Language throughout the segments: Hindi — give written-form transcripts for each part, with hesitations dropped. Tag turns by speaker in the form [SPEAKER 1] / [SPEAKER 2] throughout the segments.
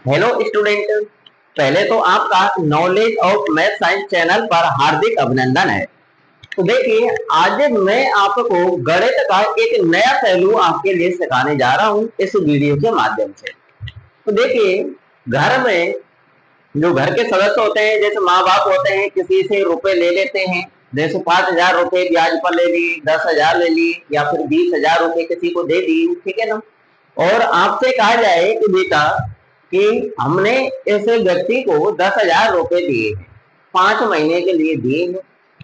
[SPEAKER 1] Hello student. पहले तो आपका knowledge of math science channel पर हार्दिक अभिनंदन है। तो देखिए, आज मैं आपको गणित का एक नया पहलू आपके लिए सिखाने जा रहा हूं इस वीडियो के माध्यम से। तो देखिए, घर में जो घर के सदस्य होते हैं, जैसे माँ बाप होते हैं, किसी से रुपए ले लेते हैं। जैसे 5,000 रुपए ब्याज पर ले लिए, 10,000 ले लिए, या फिर 20,000 रुपए किसी को दे दिए, ठीक है ना। और आपसे कहा जाए कि बेटा कि हमने ऐसे व्यक्ति को 10,000 रुपए दिए हैं, 5 महीने के लिए दिए हैं,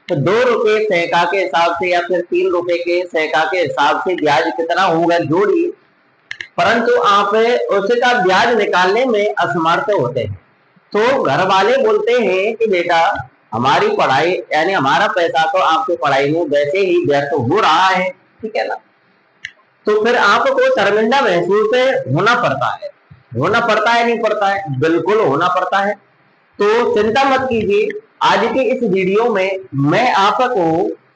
[SPEAKER 1] तो 2 रुपए सैका के हिसाब से या फिर 3 रुपए के सैका के हिसाब से ब्याज कितना होगा जोड़िए। परंतु आप उसका ब्याज निकालने में असमर्थ होते हैं। तो घर वाले बोलते हैं कि बेटा हमारी पढ़ाई यानी हमारा पैसा तो आपकी पढ़ाई में वैसे ही व्यर्थ हो रहा है, ठीक है ना। तो फिर आपको शर्मिंदा महसूस होना पड़ता है। होना पड़ता है नहीं पड़ता है? बिल्कुल होना पड़ता है। तो चिंता मत कीजिए, आज के इस वीडियो में मैं आपको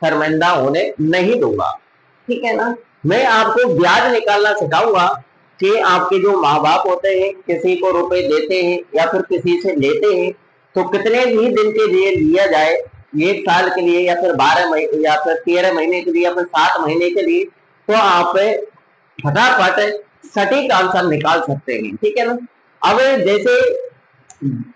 [SPEAKER 1] शर्मिंदा होने नहीं दूंगा, ठीक है ना। मैं आपको ब्याज निकालना सिखाऊंगा कि आपके जो माँ बाप होते हैं, किसी को रुपए देते हैं या फिर किसी से लेते हैं, तो कितने भी दिन के लिए लिया जाए, 1 साल के लिए या फिर 12 महीने या फिर 13 महीने के लिए या फिर 7 महीने के लिए, तो आप फटाफट सटीक आंसर निकाल सकते हैं, ठीक है ना। अब जैसे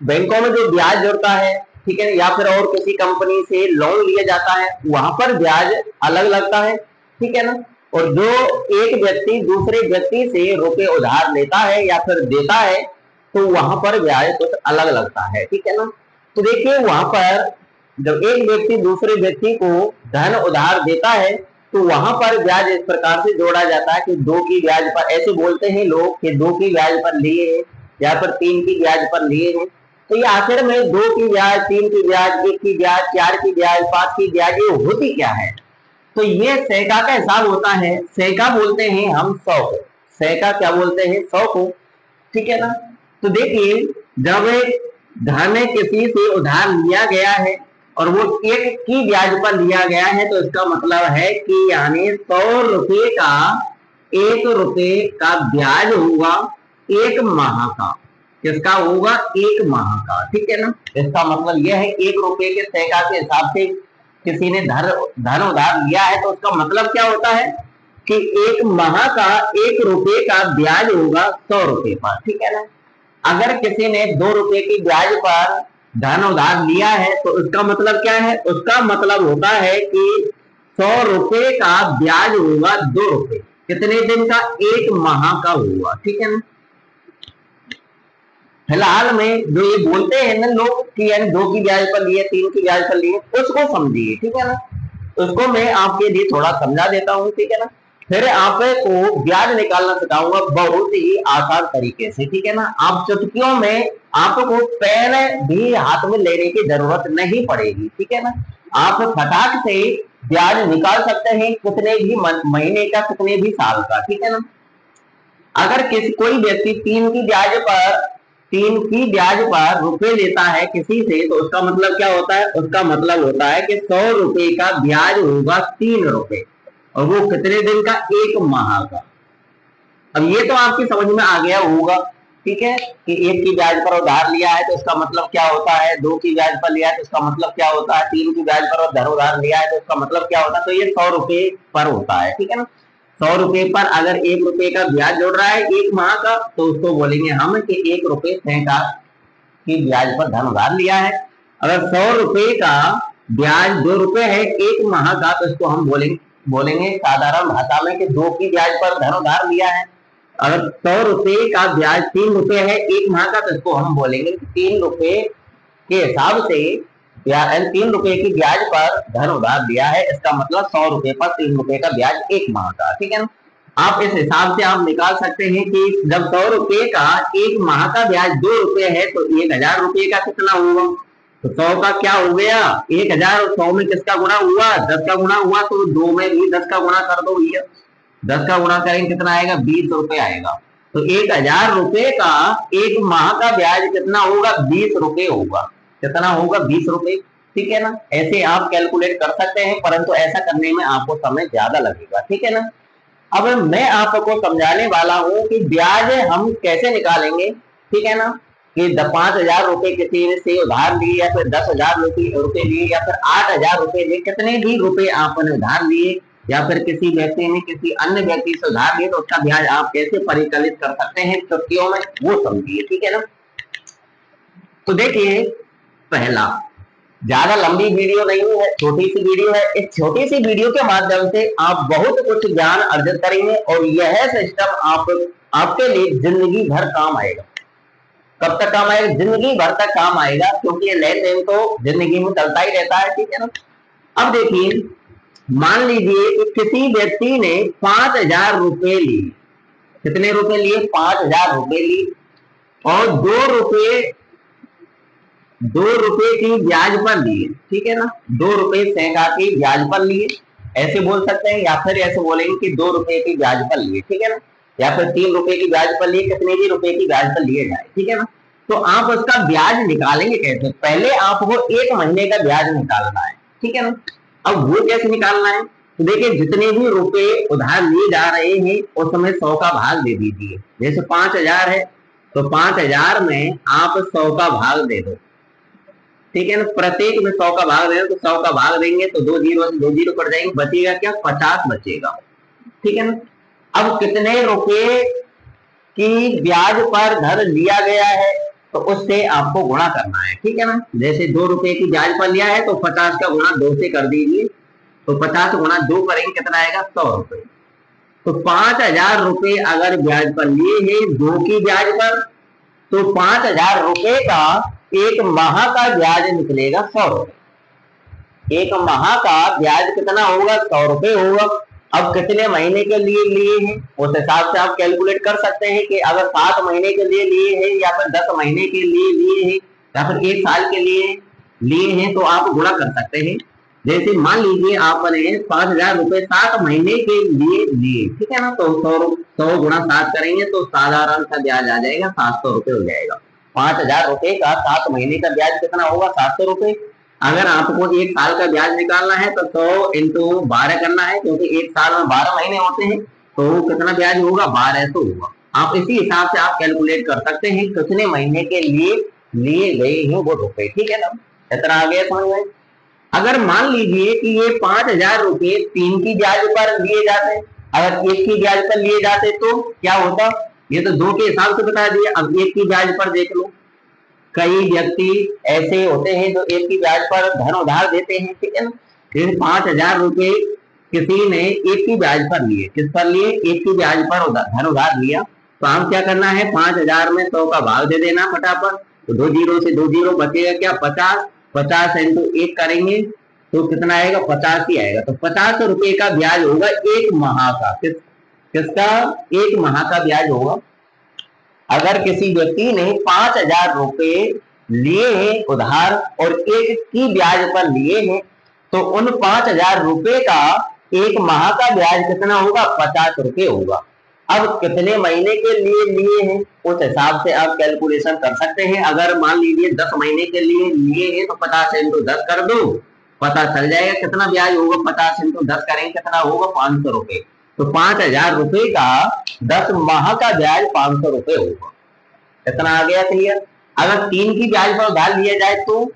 [SPEAKER 1] बैंकों में जो ब्याज जुड़ता है, ठीक है, या फिर और किसी कंपनी से लोन लिया जाता है, वहां पर ब्याज अलग लगता है, ठीक है ना। और जो एक व्यक्ति दूसरे व्यक्ति से रुपए उधार लेता है या फिर देता है, तो वहां पर ब्याज कुछ अलग लगता है, ठीक है ना। तो देखिए, वहां पर जब एक व्यक्ति दूसरे व्यक्ति को धन उधार देता है, तो वहां पर ब्याज इस प्रकार से जोड़ा जाता है कि 2 की ब्याज पर, ऐसे बोलते हैं लोग कि 2 की ब्याज पर लिए हैं या फिर 3 की ब्याज पर लिए हैं। तो ये आखिर में 2 की ब्याज, 3 की ब्याज, 1 की ब्याज, 4 की ब्याज, 5 की ब्याज, ये होती क्या है? तो ये सैका का हिसाब होता है। सैका बोलते हैं हम 100 को। सैका क्या बोलते हैं? 100 को, ठीक है ना। तो देखिए, जब धन किसी से उधार लिया गया है और वो 1 की ब्याज पर लिया गया है, तो इसका मतलब है कि यानी 100 रुपए का 1 रुपए का ब्याज होगा 1 माह का। किसका होगा? 1 माह का, ठीक है ना। इसका मतलब यह है 1 रुपए के सैका के हिसाब से किसी ने धन उधार लिया है, तो उसका मतलब क्या होता है कि 1 माह का 1 रुपए का ब्याज होगा 100 रुपए पर, ठीक है ना। अगर किसी ने 2 रुपए की ब्याज पर धन उधार लिया है, तो उसका मतलब क्या है? उसका मतलब होता है कि 100 रुपए का ब्याज होगा 2 रुपए। कितने दिन का? 1 माह का होगा, ठीक है ना। फिलहाल में जो ये बोलते हैं ना लोग कि यानी 2 की ब्याज पर लिए, 3 की ब्याज पर लिए, उसको समझिए, ठीक है ना। उसको मैं आपके लिए थोड़ा समझा देता हूँ, ठीक है ना। फिर आपको ब्याज निकालना सिखाऊंगा बहुत ही आसान तरीके से, ठीक है ना। आप चुटकियों में आपको पेन भी हाथ में लेने की जरूरत नहीं पड़ेगी, ठीक है ना। आप फटाक से ब्याज निकाल सकते हैं, कितने भी महीने का, कितने भी साल का, ठीक है ना। अगर कोई व्यक्ति 3 की ब्याज पर रुपए लेता है किसी से, तो उसका मतलब क्या होता है? उसका मतलब होता है कि 100 रुपए का ब्याज होगा 3 रुपए, और वो कितने दिन का? 1 माह का। अब ये तो आपकी समझ में आ गया होगा, ठीक है, कि 1 की ब्याज पर उधार लिया है तो उसका मतलब क्या होता है, 2 की ब्याज पर लिया है तो उसका मतलब क्या होता है, 3 की ब्याज पर धन उधार लिया है तो उसका मतलब क्या होता है। तो ये 100 रुपए पर होता है, ठीक है ना। 100 रुपए पर अगर 1 रुपए का ब्याज जोड़ रहा है 1 माह का, तो उसको बोलेंगे हम कि 1 रुपए सैका की ब्याज पर धन उधार लिया है। अगर 100 रुपए का ब्याज 2 रुपए है 1 माह का, तो इसको हम बोलेंगे साधारण भाषा में कि 2 की ब्याज पर धन उधार लिया है। अगर 100 रुपए का ब्याज 3 रुपए है 1 माह का, तो इसको हम बोलेंगे 3 रुपए के हिसाब से 3 रुपए की ब्याज पर धन उधार दिया है। इसका मतलब 100 रुपए पर 3 रुपए का ब्याज 1 माह का, ठीक है ना। आप इस हिसाब से आप निकाल सकते हैं कि जब 100 रुपए का 1 माह का ब्याज 2 रुपए है, तो 1000 रुपए का कितना होगा? तो 100 का क्या हो गया? 1000, और 100 में किसका गुणा हुआ? 10 का गुणा हुआ, तो 2 में भी 10 का गुणा कर दो भैया। 10 का गुणा करेंगे कितना आएगा? 20 रुपए आएगा। तो 1000 रुपए का 1 माह का ब्याज कितना होगा? 20 रुपए होगा। कितना होगा? 20 रुपए, ठीक है ना। ऐसे आप कैलकुलेट कर सकते हैं, परंतु ऐसा करने में आपको समय ज्यादा लगेगा, ठीक है ना। अब मैं आपको समझाने वाला हूं कि ब्याज हम कैसे निकालेंगे। ठीक है ना, कि 5,000 रुपए किसी से उधार लिए या फिर 10,000 रुपए लिए या फिर 8,000 रुपए लिए, कितने भी रुपए आपने उधार लिए या फिर किसी व्यक्ति ने किसी अन्य व्यक्ति से उधार लिए, तो उसका ब्याज आप कैसे परिकलित कर सकते हैं चुटकियों में, वो समझिए। ठीक है ना। तो देखिए, पहला, ज्यादा लंबी वीडियो नहीं है, छोटी सी वीडियो है। इस छोटी सी वीडियो के माध्यम से आप बहुत कुछ ज्ञान अर्जित करेंगे और यह सिस्टम आपके लिए जिंदगी भर काम आएगा। कब तक काम आएगा? जिंदगी भर तक काम आएगा, क्योंकि ये लेन देन तो जिंदगी में चलता ही रहता है। ठीक है ना। अब देखिए, मान लीजिए कि किसी व्यक्ति ने 5,000 रुपए लिए। कितने रुपए लिए? 5,000 रुपए लिए और 2 रुपए की ब्याज पर लिए। ठीक है ना, 2 रुपए सैका की ब्याज पर लिए, ऐसे बोल सकते हैं, या फिर ऐसे बोलेंगे कि 2 रुपए की ब्याज पर लिए। ठीक है ना, या फिर 3 रुपए की ब्याज पर लिए, कितने भी रुपए की ब्याज पर लिए जाए। ठीक है ना। तो आप उसका ब्याज निकालेंगे कैसे? पहले आपको 1 महीने का ब्याज निकालना है। ठीक है ना। अब वो कैसे निकालना है? तो देखिए, जितने भी रुपए उधार लिए जा रहे हैं उसमें 100 का भाग दे दीजिए। जैसे 5,000 है तो 5,000 में आप 100 का भाग दे दो। ठीक है ना, प्रत्येक में 100 का भाग देंगे तो 100 का भाग देंगे तो 2 जीरो से 2 जीरो कट जाएंगे, बचेगा क्या? 50 बचेगा। ठीक है ना। अब कितने रुपए की ब्याज पर धन लिया गया है तो उससे आपको गुणा करना है। ठीक है ना। जैसे 2 रुपए की ब्याज पर लिया है तो 50 का गुणा 2 से कर दीजिए, तो 50 गुणा 2 करेंगे, कितना आएगा? 100 रुपए। तो 5,000 रुपए अगर ब्याज पर लिए हैं 2 की ब्याज पर, तो 5,000 रुपए का 1 माह का ब्याज निकलेगा 100 रुपए। 1 माह का ब्याज कितना होगा? 100 रुपए होगा। अब कितने महीने के लिए हैं उस हिसाब से आप कैलकुलेट कर सकते हैं कि अगर 7 महीने के लिए हैं या फिर 10 महीने के लिए हैं या फिर 1 साल के लिए हैं, तो आप गुणा कर सकते हैं। जैसे मान लीजिए आपने 5,000 रुपए 7 महीने के लिए। ठीक है ना, तो 100 गुणा 7 करेंगे तो साधारण सा ब्याज आ जाएगा, 700 रुपए हो जाएगा। 5,000 रुपए का 7 महीने का ब्याज कितना होगा? 700 रुपए। अगर आपको 1 साल का ब्याज निकालना है तो 100 इंटू 12 करना है, क्योंकि 1 साल में 12 महीने होते हैं, तो कितना ब्याज होगा? 1200 होगा। आप इसी हिसाब से आप कैलकुलेट कर सकते हैं कितने महीने के लिए गए हैं वो रुपए। ठीक है ना, इतना आ गया समझ में। अगर मान लीजिए कि ये 5,000 रुपए 3 की ब्याज पर लिए जाते, अगर 1 की ब्याज पर लिए जाते तो क्या होता? ये तो 2 के हिसाब से बता दिया। अब 1 की ब्याज पर देख लो, कई व्यक्ति ऐसे होते हैं जो 1 की ब्याज पर धन उधार देते हैं। ठीक है ना। फिर 5,000 रुपए किसी ने 1 की ब्याज पर लिए। किस पर लिए? 1 की ब्याज पर धन उधार लिया। तो हम क्या करना है? 5,000 में 100 का भाग दे देना फटाफट, तो 2 जीरो से 2 जीरो बचेगा क्या? 50। 50 इंटू 1 करेंगे तो कितना आएगा? 50 ही आएगा। तो 50 रुपए का ब्याज होगा 1 माह का। किसका? 1 माह का ब्याज होगा। अगर किसी व्यक्ति ने 5,000 रुपए लिए हैं उधार और 1 की ब्याज पर लिए हैं, तो उन 5,000 रुपए का 1 माह का ब्याज कितना होगा? 50 रुपए होगा। अब कितने महीने के लिए हैं उस हिसाब से आप कैलकुलेशन कर सकते हैं। अगर मान लीजिए 10 महीने के लिए हैं तो 50 इंटू 10 कर दो, पता चल जाएगा कितना ब्याज होगा। 50 इंटू 10 करेंगे, कितना होगा? 500 रुपए। तो 5,000 रुपए का 10 माह का ब्याज 500 रुपए होगा। इतना आ गया क्लियर। अगर 3 की ब्याज पर उधार लिया जाए तो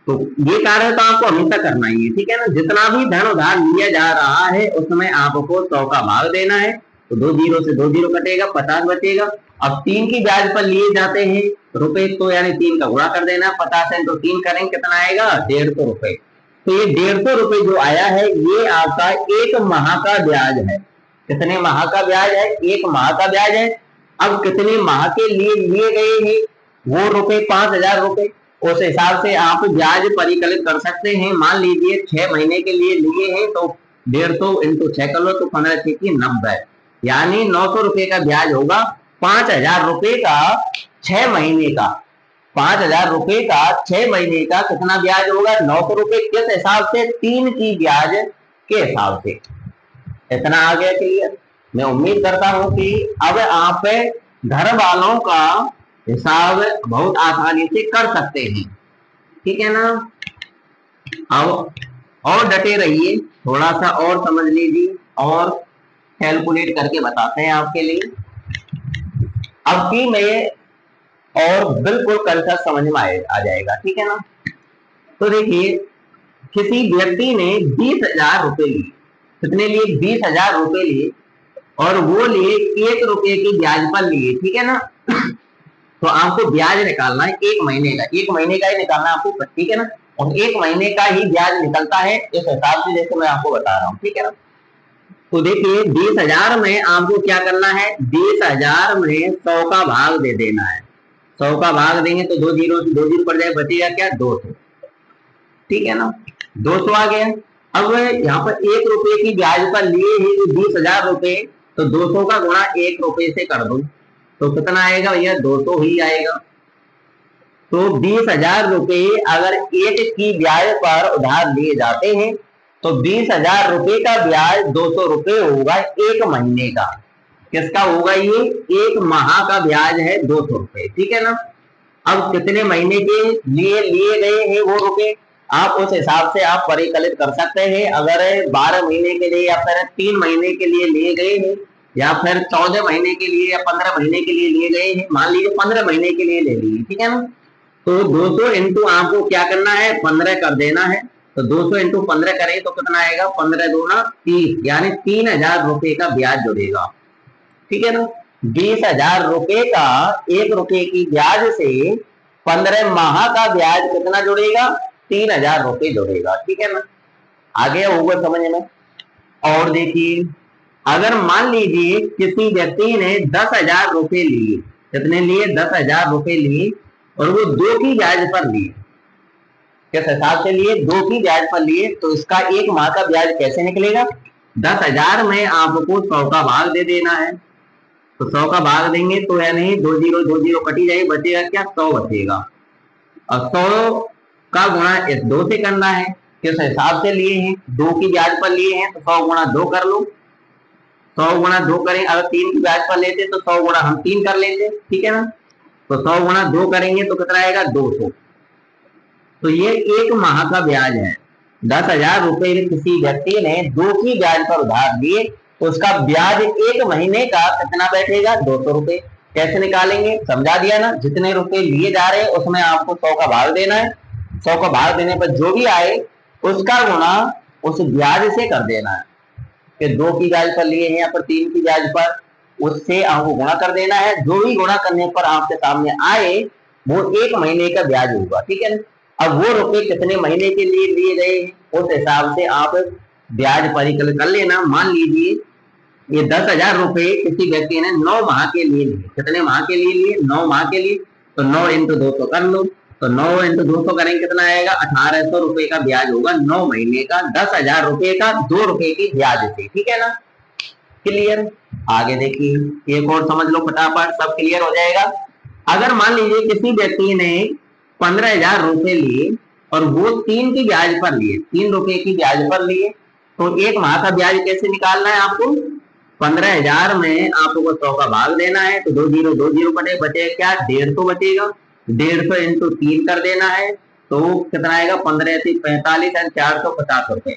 [SPEAKER 1] ये कार्य तो आपको हमेशा करना ही है। ठीक है ना। जितना भी धन उधार लिया जा रहा है उसमें आपको 100 का भाग देना है, तो 2 जीरो से 2 जीरो कटेगा, 50 बचेगा। अब 3 की ब्याज पर लिए जाते हैं रुपए, तो यानी 3 का गुणा कर देना। 50 इंटू 3 करेंगे, कितना आएगा? 150 रुपए। तो ये 150 रुपए जो आया है ये आपका 1 माह का ब्याज है। कितने माह का ब्याज है? 1 माह का ब्याज है। अब कितने माह के लिए गए हैं वो रुपए? 5,000 रुपए। उस हिसाब से आप ब्याज परिकलित कर सकते हैं। मान लीजिए 6 महीने के लिए हैं तो 150 इंटू 6 कर लो, तो 15 6 की 90, यानी 900 रुपए का ब्याज होगा। 5,000 रुपए का 6 महीने का, 5,000 रुपए का 6 महीने का कितना ब्याज होगा? 900 रुपए। किस हिसाब से? 3 की ब्याज के हिसाब से। इतना आ गया क्लियर। मैं उम्मीद करता हूं कि अब आप घर वालों का हिसाब बहुत आसानी से कर सकते हैं। ठीक है ना। अब और डटे रहिए, थोड़ा सा और समझ लीजिए और कैलकुलेट करके बताते हैं आपके लिए। अब की मैं और बिल्कुल कंसेप्ट समझ में आ जाएगा, ठीक है ना। तो देखिए, किसी व्यक्ति ने 20,000 रुपए लिए, कितने लिए? 20,000 रुपए लिए, और वो लिए 1 रुपए की ब्याज पर लिए, ठीक है ना। तो आपको ब्याज निकालना है 1 महीने का, 1 महीने का ही निकालना है आपको, ठीक है ना। और 1 महीने का ही ब्याज निकलता है इस हिसाब से, जैसे मैं आपको बता रहा हूँ, ठीक है ना। तो देखिए 20,000 में आपको क्या करना है, 20,000 में 100 का भाग दे देना है। 100 का भाग देंगे तो 2 जीरो पड़ जाए, बचेगा क्या? 200, ठीक है ना। 200 आ गया। अब यहाँ पर 1 रुपए की ब्याज पर लिए ही 20,000 रुपए, तो 200 का गुणा 1 रुपए से कर दो, तो कितना आएगा भैया? 200 ही आएगा। तो 20,000 रुपए अगर 1 की ब्याज पर उधार लिए जाते हैं तो 20,000 रुपए का ब्याज 200 रुपए होगा 1 महीने का। किसका होगा ये? 1 माह का ब्याज है 200 रुपए, ठीक है ना। अब कितने महीने के लिए लिए गए हैं वो रुपए, आप उस हिसाब से आप परिकलित कर सकते हैं। अगर 12 महीने के लिए या फिर 3 महीने के लिए लिए गए हैं, या फिर 14 महीने के लिए या 15 महीने के लिए लिए गए हैं, मान लीजिए 15 महीने के लिए ले लिए, ठीक है ना। तो 200 इंटू आपको क्या करना है? 15 कर देना है। तो 200 इंटू 15 करें तो कितना आएगा? 15 दूना 30, यानी 3,000 रुपए का ब्याज जुड़ेगा, ठीक है ना। 20,000 रुपए का 1 रुपए की ब्याज से 15 माह का ब्याज कितना जुड़ेगा? 3,000 रुपए जुड़ेगा, ठीक है ना। आगे होगा समझ में। और देखिए, अगर मान लीजिए किसी व्यक्ति ने 10,000 रुपए लिए, कितने लिए? 10,000 रुपए लिए, और वो 2 की ब्याज पर लिए। किस हिसाब से लिए? 2 की ब्याज पर लिए, तो इसका 1 माह का ब्याज कैसे निकलेगा? 10,000 में आपको 100 का भाग दे देना है। तो 100 का भाग देंगे तो यानी 2 जीरो कटी जाएगी, बचेगा क्या? 100 बचेगा। और 100 का गुणा इस 2 से करना है। किस हिसाब से लिए हैं? 2 की ब्याज पर लिए हैं, तो 100 गुणा 2 कर लो। 100 गुणा 2 करें, अगर 3 की ब्याज पर लेते तो 100 गुणा हम 3 कर लेते, ठीक है ना। तो 100 गुणा 2 करेंगे तो कितना आएगा? 200। तो ये 1 माह का ब्याज है। 10,000 रुपए किसी व्यक्ति ने 2 की ब्याज पर उधार लिए, तो उसका ब्याज 1 महीने का कितना बैठेगा? 200 रुपए। कैसे निकालेंगे? समझा दिया ना। जितने रुपए लिए जा रहे हैं उसमें आपको 100 का भाग देना है। 100 का भाग देने पर जो भी आए उसका गुणा उस ब्याज से कर देना है। कि 2 की ब्याज पर लिए हैं या फिर 3 की ब्याज पर, उससे आपको गुणा कर देना है। जो भी गुणा करने पर आपके सामने आए वो 1 महीने का ब्याज होगा, ठीक है ना। अब वो रुपए कितने महीने के लिए लिए गए हैं उस हिसाब से आप ब्याज परिकलित कर लेना। मान लीजिए ये 10,000 रुपए किसी व्यक्ति ने 9 माह के लिए लिए। कितने माह के लिए लिए? 9 माह के लिए। तो 9 इंटू 200 कर लो, तो 9 इंटू 200 करेंगे कितना आएगा? 1,800 रुपए का ब्याज होगा 9 महीने का, 10,000 रुपए का 2 रुपए की ब्याज से, ठीक है ना। क्लियर? आगे देखिए, एक और समझ लो फटाफट, सब क्लियर हो जाएगा। अगर मान लीजिए किसी व्यक्ति ने 15,000 रुपए लिए और वो 3 की ब्याज पर लिए, 3 रुपए की ब्याज पर लिए, तो 1 माह का ब्याज कैसे निकालना है आपको? 15,000 में आपको 100 का भाग देना है। तो 2 जीरो बटे बचेगा क्या? 150 बचेगा। 150 इंटू 3 कर देना है, तो कितना आएगा? 15 से 45 एंड 450 रुपए।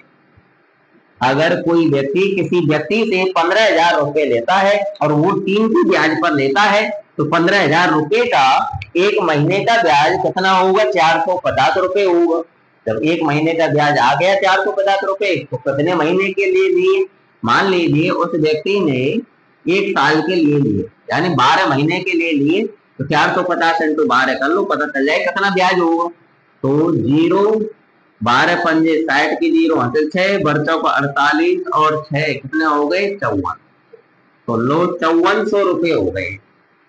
[SPEAKER 1] अगर कोई व्यक्ति किसी व्यक्ति से 15,000 रुपए लेता है और वो 3 की ब्याज पर लेता है, तो 15,000 रुपए का 1 महीने का ब्याज कितना होगा? 450 रुपए होगा। जब 1 महीने का ब्याज आ गया 450 रुपए, तो कितने महीने के लिए लिए? मान लीजिए उस व्यक्ति ने 1 साल के लिए लिए, यानी 12 महीने के लिए लिए, तो 450 इंटू 12 कर लो, पता चल जाए कितना ब्याज होगा। तो 12 पंजे 60 की 0 हासिल 6 बरचौ को 48 और 6 कितने हो गए? 54। तो लो 5400 रुपए हो गए।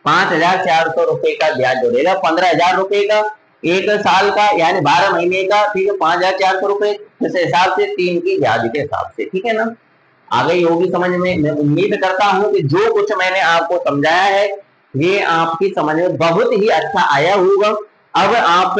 [SPEAKER 1] 5,400 रुपए का ब्याज जुड़ेगा 15,000 रुपए का 1 साल का, यानी 12 महीने का, ठीक है। 5,400 रुपए इस हिसाब से 3 की ब्याज के हिसाब से, ठीक है ना। आ गई होगी समझ में। मैं उम्मीद करता हूं कि जो कुछ मैंने आपको समझाया है ये आपकी समझ में बहुत ही अच्छा आया होगा। अब आप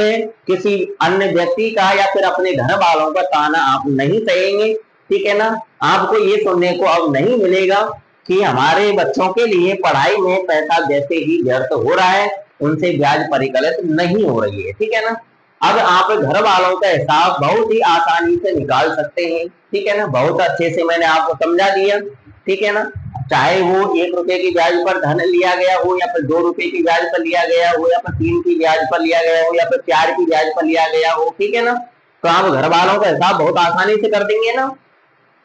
[SPEAKER 1] किसी अन्य व्यक्ति का या फिर अपने घर वालों का ताना आप नहीं सहेंगे, ठीक है ना। आपको ये सुनने को अब नहीं मिलेगा कि हमारे बच्चों के लिए पढ़ाई में पैसा जैसे ही व्यर्थ हो रहा है, उनसे ब्याज परिकलित नहीं हो रही है, ठीक है ना। अब आप घर वालों का हिसाब बहुत ही आसानी से निकाल सकते हैं, ठीक है ना। बहुत अच्छे से मैंने आपको समझा दिया, ठीक है ना। चाहे वो 1 रुपए की ब्याज पर धन लिया गया हो, या फिर 2 रुपए की ब्याज पर लिया गया हो, या फिर 3 की ब्याज पर लिया गया हो, या फिर 4 की ब्याज पर लिया गया हो, ठीक है ना। तो आप घर वालों का हिसाब बहुत आसानी से कर देंगे ना।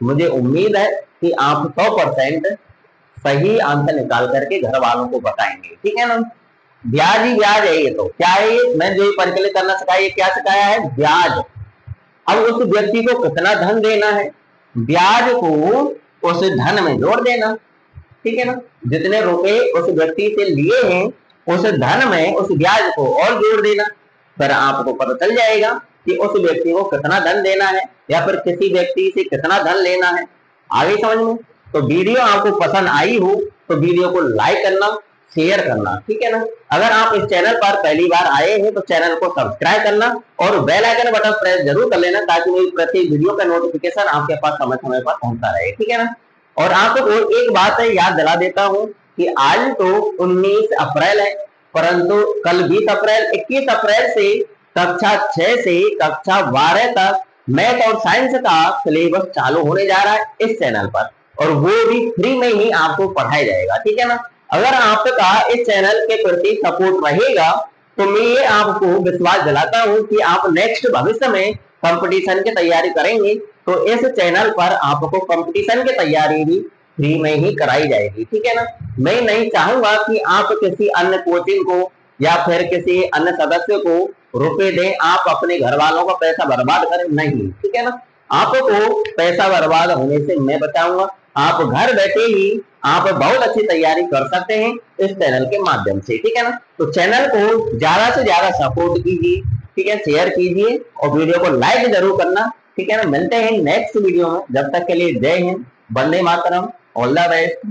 [SPEAKER 1] मुझे उम्मीद है कि आप 100% सही आंसर निकाल करके घर वालों को बताएंगे, ठीक है ना। ब्याज ही ब्याज है, ये तो क्या है, ये मैं जो परिकलित करना सिखाया, ये क्या सिखाया है, ब्याज। अब उस व्यक्ति को कितना धन देना है, ब्याज को उस धन में जोड़ देना, ठीक है ना। जितने रुपए उस व्यक्ति से लिए हैं, उस धन में उस ब्याज को और जोड़ देना, फिर आपको पता चल जाएगा कि उस व्यक्ति को कितना धन देना है, या फिर किसी व्यक्ति से कितना धन लेना है। आगे समझ में। तो वीडियो आपको पसंद आई हो तो वीडियो को लाइक करना, शेयर करना, ठीक है ना। अगर आप इस चैनल पर पहली बार आए हैं तो चैनल को सब्सक्राइब करना और बेल आइकन बटन प्रेस जरूर कर लेना, ताकि मेरी प्रत्येक वीडियो का नोटिफिकेशन आपके पास समय समय पर पहुंचता रहे, ठीक है ना। और आपको एक बात है याद दिला देता हूं कि आज तो 19 अप्रैल है, परंतु कल 20 अप्रैल 21 अप्रैल से कक्षा 6 से कक्षा 12 तक मैथ और साइंस का सिलेबस चालू होने जा रहा है इस चैनल पर, और वो भी फ्री में ही आपको पढ़ाया जाएगा, ठीक है ना। अगर आपका इस चैनल के प्रति सपोर्ट रहेगा तो मैं ये आपको विश्वास दिलाता हूं कि आप नेक्स्ट भविष्य में कंपटीशन की तैयारी करेंगे तो इस चैनल पर आपको कंपटीशन की तैयारी भी फ्री में ही कराई जाएगी, ठीक है ना। मैं नहीं चाहूंगा कि आप किसी अन्य कोचिंग को या फिर किसी अन्य सदस्य को रुपए दें, आप अपने घर वालों का पैसा बर्बाद करें, नहीं, ठीक है ना। आपको पैसा बर्बाद होने से मैं बचाऊंगा। आप घर बैठे ही आप बहुत अच्छी तैयारी कर सकते हैं इस चैनल के माध्यम से, ठीक है ना। तो चैनल को ज्यादा से ज्यादा सपोर्ट कीजिए, ठीक है, शेयर कीजिए और वीडियो को लाइक जरूर करना, ठीक है ना। मिलते हैं नेक्स्ट वीडियो में, जब तक के लिए जय Hind, Vande Mataram, all the best.